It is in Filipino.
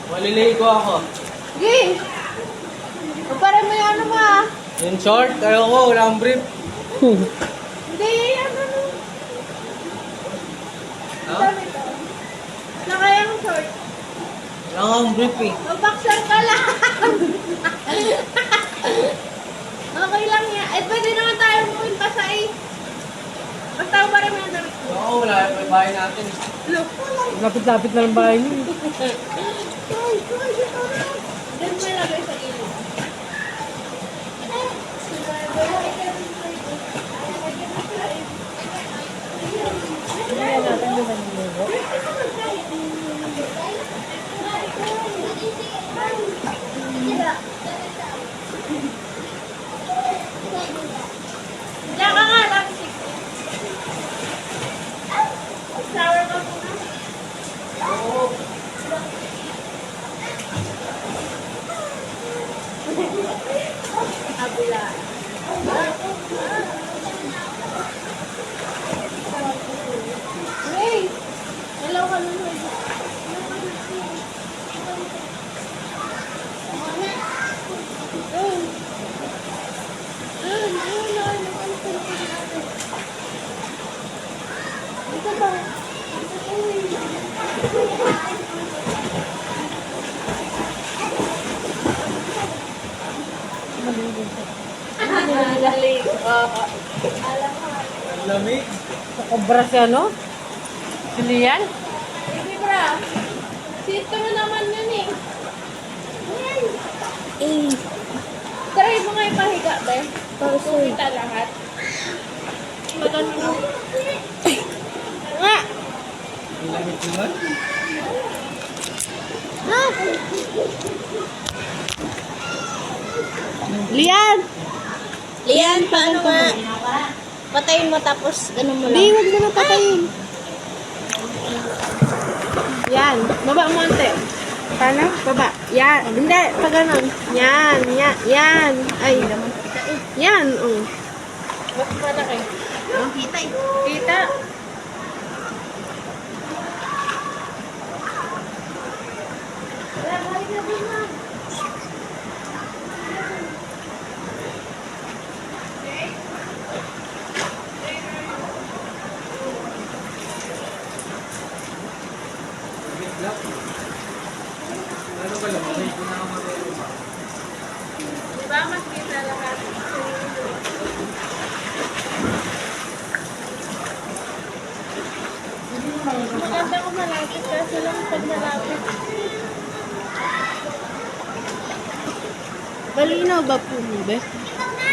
Maliligo ako. Sige! Para may ano ma. In short, ayoko, wala akong brief. Hindi, ano. Ha? Dami to. Na kaya ang short. Wala akong brief eh. Mag-boxer ka lang. Okay lang yan. Eh, pwede naman tayo umuwi pa sa basta ako para may damit ko. Oo, wala yung bahay natin. Look. Lapit-lapit na ng bahay niyo. Diyan mo ilagay sa ilog. Kaya natin doon ang ligo. Diyan ka nga lang. Shower ka muna. Oo. Kabila. Hey! Hello, hello. Ito ba? Dali. Ang lamig. Nakobra siya, no? Si Lian? Baby bra. Sito mo naman yun eh. Try mo nga ipahiga, be. Kita lahat. Maganda. Nga! Ang lamig naman. Ha? Lian! Lian, paano nga? Patayin mo tapos ganun mo Hindi, lang. huwag mo na patayin. Yan. Baba mo ante. Paano? Baba. Yan. Hindi. Pag ganun. Yan. Yan. Yan. Ay. Yan. Oh. Mas malaki. Kita eh. Kita. Ano ba lang? May pinakamarero ba? Diba mas kita lahat? Maganda ko malapit kasi lang pag malapit. Balinaw ba po mo, be? Mama,